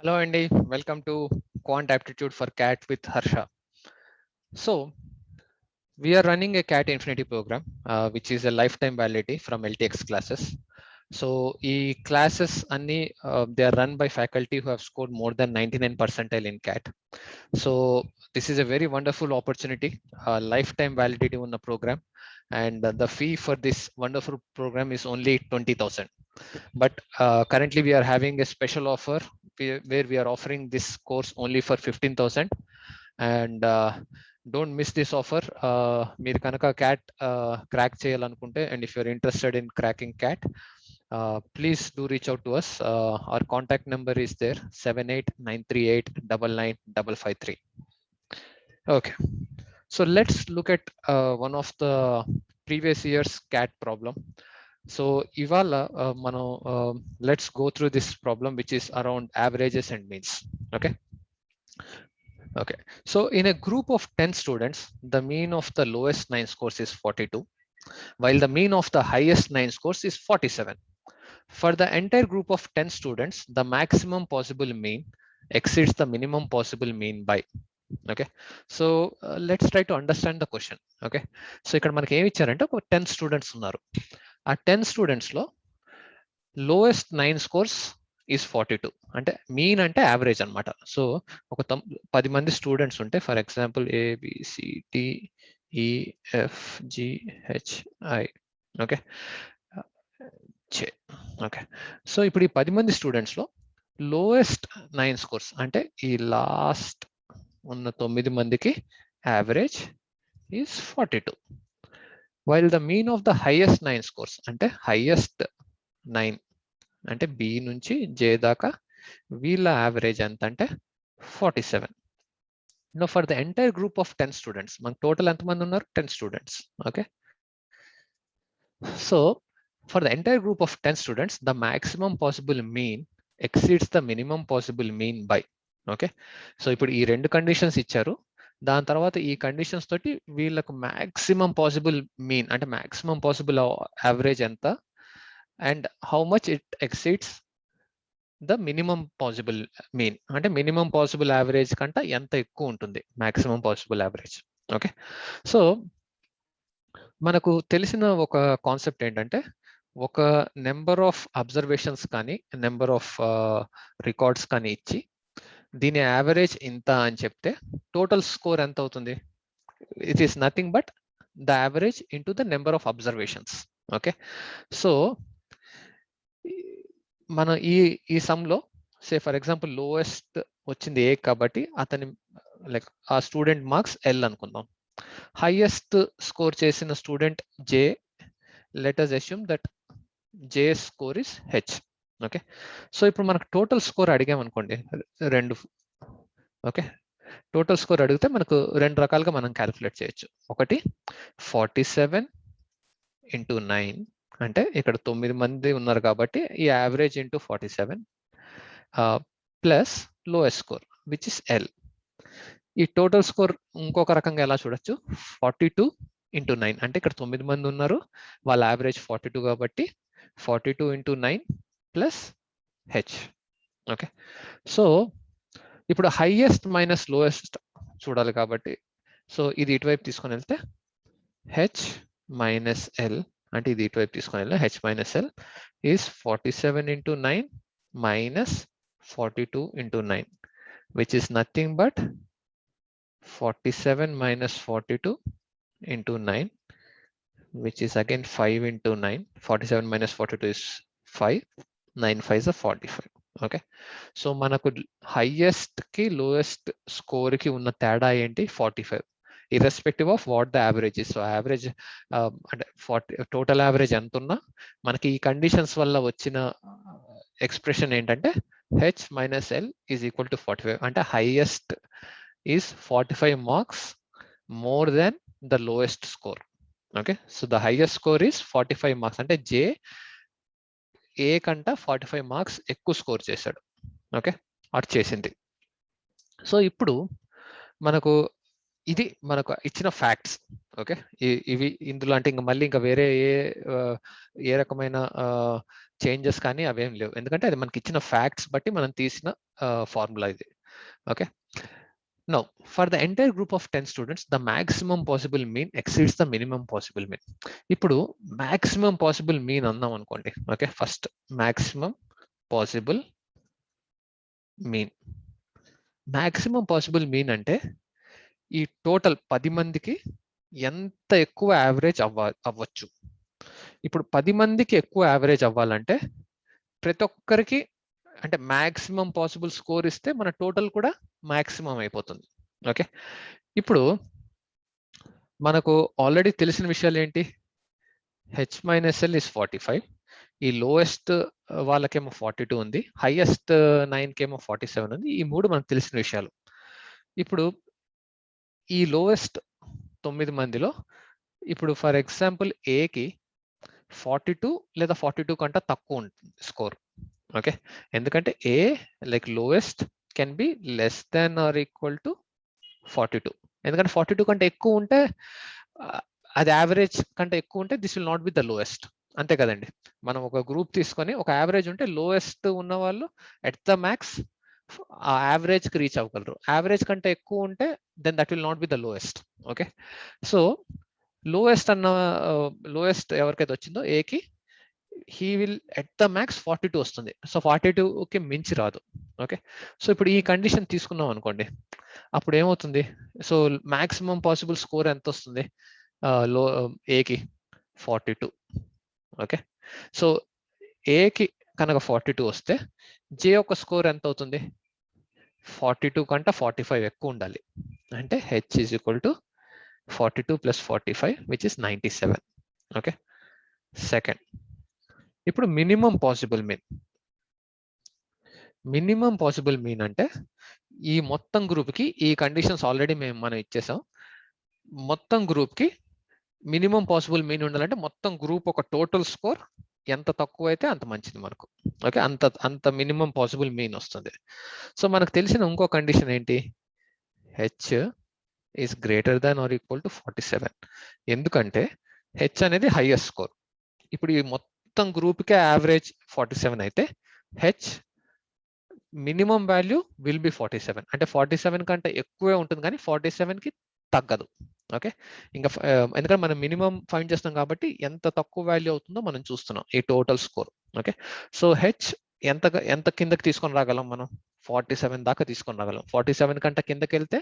Hello Andy, welcome to Quant Aptitude for CAT with Harsha. So we are running a CAT Infinity program, which is a lifetime validity from LTX classes. So classes they are run by faculty who have scored more than 99 percentile in CAT. So this is a very wonderful opportunity, lifetime validity on the program, and the fee for this wonderful program is only 20,000. But currently we are having a special offer where we are offering this course only for 15,000, and don't miss this offer. మీరు కనుక CAT crack చేయాలనుకుంటే, and if you're interested in cracking CAT, please do reach out to us. Our contact number is there, 7893899553. Okay, so let's look at one of the previous year's CAT problem. So Ivala, let's go through this problem, which is around averages and means. Okay. So in a group of 10 students, the mean of the lowest 9 scores is 42, while the mean of the highest 9 scores is 47. For the entire group of 10 students, the maximum possible mean exceeds the minimum possible mean by. Okay, so let's try to understand the question. Okay, so ఇక్కడ మనకి ఏమి ఇచ్చారంటే ఒక 10 students ఉన్నారు. ఆ 10 students లో lowest 9 scores is 42, అంటే mean అంటే యావరేజ్ అన్నమాట. సో ఒక 10 మంది స్టూడెంట్స్ ఉంటే, for example ABCDEFGHI, okay okay. So ఇప్పుడు ఈ 10 మంది స్టూడెంట్స్ లో లోయెస్ట్ 9 స్కోర్స్ అంటే ఈ లాస్ట్ ఉన్న 9 మందికి average is 42, while the mean of the highest 9 scores అంటే హైయెస్ట్ 9 అంటే బి నుంచి జే దాకా వీళ్ళ యావరేజ్ ఎంత అంటే 47. No for the entire group of 10 students, మనకు టోటల్ ఎంతమంది ఉన్నారు? 10 students. Okay, so for the entire group of 10 students, the maximum possible mean exceeds the minimum possible mean by. Okay, so ఇప్పుడు ఈ రెండు కండిషన్స్ ఇచ్చారు. దాని తర్వాత ఈ కండిషన్స్ తోటి వీళ్ళకు మాక్సిమం పాసిబుల్ మీన్ అంటే మాక్సిమం పాసిబుల్ యావరేజ్ ఎంత, and how much it exceeds the minimum possible mean అంటే మినిమం పాసిబుల్ యావరేజ్ కంటే ఎంత ఎక్కువ ఉంటుంది maximum possible average. Okay, so మనకు తెలిసిన ఒక కాన్సెప్ట్ ఏంటంటే, ఒక నెంబర్ ఆఫ్ అబ్జర్వేషన్స్ కానీ నెంబర్ ఆఫ్ రికార్డ్స్ కానీ ఇచ్చి దీని యావరేజ్ ఇంత అని చెప్తే టోటల్ స్కోర్ ఎంత అవుతుంది? It is nothing but the average into the number of observations. Okay, so మన ఈ సమ్ లో సే ఫర్ ఎగ్జాంపుల్ లోయెస్ట్ వచ్చింది ఏ కాబట్టి అతని లైక్ ఆ స్టూడెంట్ మార్క్స్ ఎల్ అనుకుందాం. హైయెస్ట్ స్కోర్ చేసిన student J, let us assume that J score is H. Okay, so ఇప్పుడు మనకు టోటల్ స్కోర్ అడిగాం అనుకోండి, రెండు. ఓకే, టోటల్ స్కోర్ అడిగితే మనకు రెండు రకాలుగా మనం క్యాలిక్యులేట్ చేయొచ్చు. ఒకటి 47 ఇంటూ 9, అంటే ఇక్కడ 9 మంది ఉన్నారు కాబట్టి ఈ average into 47 plus lowest score which is L. ఈ టోటల్ స్కోర్ ఇంకొక రకంగా ఎలా చూడొచ్చు, 42 ఇంటూ 9, అంటే ఇక్కడ 9 మంది ఉన్నారు, వాళ్ళ యావరేజ్ 42 కాబట్టి 42 into 9 plus H. Okay, so ఇప్పుడు హైయెస్ట్ మైనస్ లోయెస్ట్ చూడాలి కాబట్టి, సో ఇది ఇటువైపు తీసుకొని వెళ్తే హెచ్ మైనస్ ఎల్, అంటే ఇది ఇటువైపు తీసుకొని వెళ్తే H minus L is 47 into 9 minus 42 into 9, which is nothing but 47 minus 42 into 9, which is again 5 into 9. 47 minus 42 is 5. 9 5 is 45. Okay, so manaku highest ki lowest score ki unna teda enti 45, irrespective of what the average is. So average and 40 total average entunna manaki ee conditions valla vachina expression entante h minus l is equal to 45, ante highest is 45 marks more than the lowest score. Okay, so the highest score is 45 marks, అంటే J A కంట 45 marks ఎక్కువ score చేశాడు. Okay, at చేసింది. So ఇప్పుడు మనకు ఇది మనకు ఇచ్చిన ఫ్యాక్ట్స్. ఓకే, ఇవి ఇందులో అంటే ఇంకా మళ్ళీ ఇంకా వేరే ఏ రకమైన చేంజెస్ కానీ అవేం లేవు, ఎందుకంటే అది మనకి ఇచ్చిన ఫ్యాక్ట్స్ బట్టి మనం తీసిన ఫార్ములా ఇది. Okay, now for the entire group of 10 students the maximum possible mean exceeds the minimum possible mean. ఇప్పుడు maximum possible mean అన్నాం అనుకోండి. Okay, first maximum possible mean. maximum possible mean అంటే ఈ టోటల్ 10 మందికి ఎంత ఎక్కువ యావరేజ్ అవ్వచ్చు. ఇప్పుడు 10 మందికి ఎక్కువ యావరేజ్ అవ్వాలంటే ప్రతి ఒక్కరికి అంటే మాక్సిమం పాసిబుల్ స్కోర్ ఇస్తే మన టోటల్ కూడా మాక్సిమం అయిపోతుంది. ఓకే, ఇప్పుడు మనకు ఆల్రెడీ తెలిసిన విషయాలు ఏంటి? హెచ్ మైనస్ ఎల్ ఇస్ 45, ఈ లోయెస్ట్ వాళ్ళకేమో 42 ఉంది, హైయెస్ట్ 9 కేమో 47 ఉంది. ఈ మూడు మనకు తెలిసిన విషయాలు. ఇప్పుడు ఈ లోయెస్ట్ 9 మందిలో ఇప్పుడు ఫర్ ఎగ్జాంపుల్ ఏకి 42 లేదా 42 కంటే తక్కువ ఉంటుంది స్కోర్. ఓకే, ఎందుకంటే a like lowest can be less than or equal to 42. ఎందుకంటే 42 కంటే ఎక్కువ ఉంటే అది యావరేజ్ కంటే ఎక్కువ ఉంటే this will not be the lowest. అంతే కదండి, మనం ఒక గ్రూప్ తీసుకొని ఒక యావరేజ్ ఉంటే లోయెస్ట్ ఉన్న వాళ్ళు ఎట్ ద మ్యాక్స్ ఆ యావరేజ్ కి రీచ్ అవ్వగలరు. యావరేజ్ కంటే ఎక్కువ ఉంటే then that will not be the lowest. Okay, so lowest అన్న లోయెస్ట్ ఎవరికైతే వచ్చిందో ఏకి he will at the max 42 వస్తుంది. సో 42కి మించి రాదు. ఓకే, సో ఇప్పుడు ఈ కండిషన్ తీసుకున్నాం అనుకోండి, అప్పుడు ఏమవుతుంది? సో మాక్సిమం పాసిబుల్ స్కోర్ ఎంత వస్తుంది లో ఏకి? 42. ఓకే, సో ఏకి కనుక 42 వస్తే జే యొక్క స్కోర్ ఎంత అవుతుంది? 42 కంటే 45 ఎక్కువ ఉండాలి. అంటే H is equal to 42 plus 45 which is 97. Okay, second, ఇప్పుడు minimum possible mean. Minimum possible mean అంటే ఈ మొత్తం గ్రూప్ కి ఈ కండిషన్స్ ఆల్రెడీ మనం ఇచ్చేసాం. మొత్తం గ్రూప్ కి మినిమం పాసిబుల్ మీన్ ఉండాలంటే మొత్తం గ్రూప్ ఒక టోటల్ స్కోర్ ఎంత తక్కువ అయితే అంత మంచిది మనకు. ఓకే, అంత మినిమం పాసిబుల్ మీన్ వస్తుంది. సో మనకు తెలిసిన ఇంకో కండిషన్ ఏంటి? H is greater than or equal to 47. ఎందుకంటే హెచ్ అనేది హైయెస్ట్ స్కోర్. ఇప్పుడు ఈ మొత్తం గ్రూప్ కి యావరేజ్ 47 అయితే H minimum value will be 47. అంటే 47 కంటే ఎక్కువే ఉంటుంది కానీ 47 కి తగ్గదు. ఓకే, ఇంకా ఎందుకంటే మనం మినిమం ఫైండ్ చేస్తాం కాబట్టి ఎంత తక్కువ వాల్యూ అవుతుందో మనం చూస్తున్నాం ఈ total score. Okay, so H ఎంత కిందకి తీసుకొని రాగలం మనం? 47 దాకా తీసుకొని రాగలం. 47 కంటే కిందకి వెళ్తే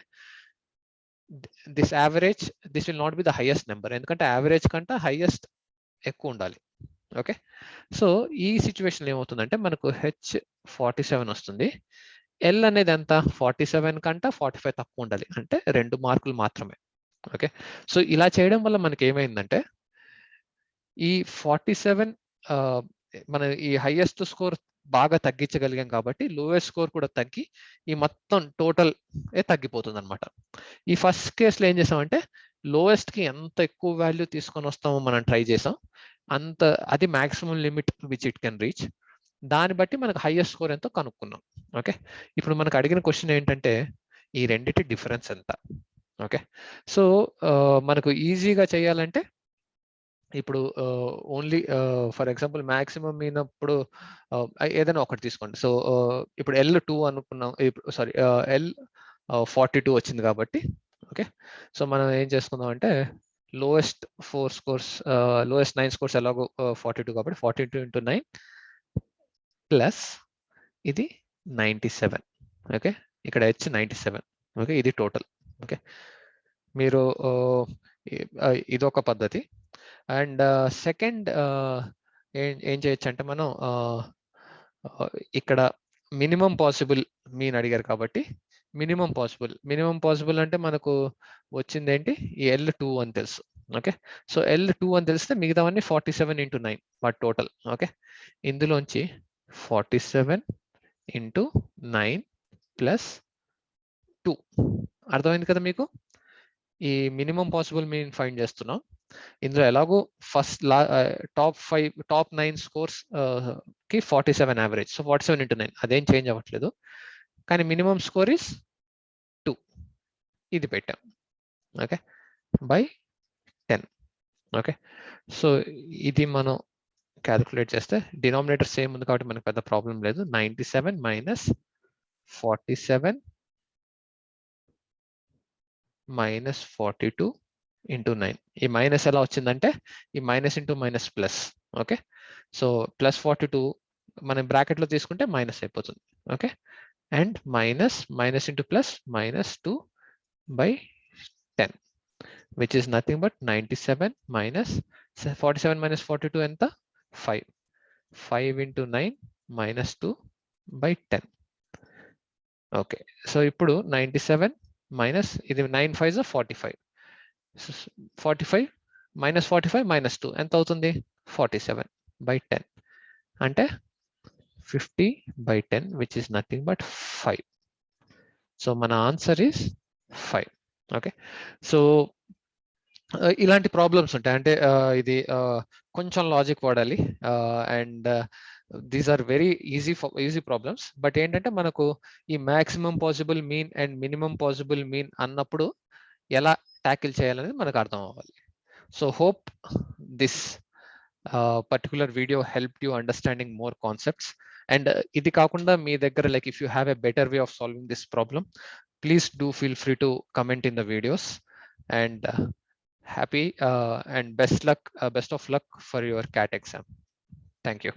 this average this will not be the highest number, ఎందుకంటే యావరేజ్ కంటే హైయెస్ట్ ఎక్కువ ఉండాలి. ఓకే, సో ఈ సిచ్యువేషన్ ఏమవుతుందంటే మనకు హెచ్ 47 వస్తుంది. ఎల్ అనేది ఎంత? 47 కంటే 45 తక్కువ ఉండాలి, అంటే 2 మార్కులు మాత్రమే. ఓకే, సో ఇలా చేయడం వల్ల మనకి ఏమైందంటే ఈ 47 మన ఈ హైయెస్ట్ స్కోర్ బాగా తగ్గించగలిగాం కాబట్టి లోయెస్ట్ స్కోర్ కూడా తగ్గి ఈ మొత్తం టోటల్ తగ్గిపోతుంది అనమాట. ఈ ఫస్ట్ కేసులో ఏం చేసామంటే లోయెస్ట్ కి ఎంత ఎక్కువ వాల్యూ తీసుకొని వస్తామో మనం ట్రై చేసాం, అంత అది maximum limit which it can reach. దాన్ని బట్టి మనకు హైయెస్ట్ స్కోర్ ఎంతో కనుక్కున్నాం. ఓకే, ఇప్పుడు మనకు అడిగిన క్వశ్చన్ ఏంటంటే ఈ రెండిటి డిఫరెన్స్ ఎంత? ఓకే, సో మనకు ఈజీగా చేయాలంటే ఇప్పుడు ఓన్లీ ఫర్ ఎగ్జాంపుల్ మాక్సిమం మీనప్పుడు ఏదైనా ఒకటి తీసుకోండి. సో ఇప్పుడు L2 అనుకున్నాం, సారీ L 42 వచ్చింది కాబట్టి. ఓకే, సో మనం ఏం చేసుకుందాం అంటే లోయెస్ట్ 4 స్కోర్స్ లోయెస్ట్ 9 స్కోర్స్ ఎలాగో 42 కాబట్టి 42 into 9 ప్లస్ ఇది 97. ఓకే, ఇక్కడ హెచ్ 97. ఓకే, ఇది టోటల్. ఓకే, మీరు ఇదొక పద్ధతి. అండ్ సెకండ్ ఏం చేయొచ్చు అంటే మనం ఇక్కడ మినిమం పాసిబుల్ మీన్ అడిగారు కాబట్టి మినిమం పాసిబుల్ అంటే మనకు వచ్చింది ఏంటి? ఈ L2 అని తెలుసు. ఓకే, సో L2 అని తెలిస్తే మిగతావన్నీ 47 into 9 వాటి టోటల్. ఓకే, ఇందులోంచి 47 into 9 ప్లస్ 2. అర్థమైంది కదా మీకు? ఈ మినిమం పాసిబుల్ మీన్ ఫైండ్ చేస్తున్నాం. ఇందులో ఎలాగో ఫస్ట్ టాప్ 9 స్కోర్స్ కి 47 యావరేజ్, సో 47 into 9 అదేం చేంజ్ అవ్వట్లేదు, కానీ మినిమం స్కోర్ ఇస్ 2. ఇది పెట్టాం. Okay, by 10. ఓకే, సో ఇది మనం క్యాలిక్యులేట్ చేస్తే డినామినేటర్ సేమ్ ఉంది కాబట్టి మనకు పెద్ద ప్రాబ్లం లేదు. 97 minus 47 minus 42 into 9. ఈ మైనస్ ఎలా వచ్చిందంటే ఈ minus into minus plus. Okay, so plus 42 మనం బ్రాకెట్ లో తీసుకుంటే మైనస్ అయిపోతుంది. Okay, and minus minus into plus minus 2 by 10, which is nothing but 97 minus 47 minus 42 ఎంత 5. 5 into 9 minus 2 by 10. Okay, so ఇప్పుడు 97 మైనస్ ఇది 9 5 45. 45 minus 45 minus 2 ఎంత అవుతుంది 47 by 10 అంటే 50 by 10, which is nothing but 5. So మన ఆన్సర్ is 5. ఓకే, సో ఇలాంటి problems ఉంటాయి. అంటే ఇది కొంచెం లాజిక్ వాడాలి, and these are very easy problems. But ఏంటంటే మనకు ఈ maximum possible mean and minimum possible mean అన్నప్పుడు ఎలా ట్యాకిల్ చేయాలనేది మనకు అర్థం అవ్వాలి. So hope this particular video help you understanding more concepts. And ఇది కాకుండా మీ దగ్గర like if you have a better way of solving this problem, please do feel free to comment in the videos. And happy and best of luck for your CAT exam. Thank you.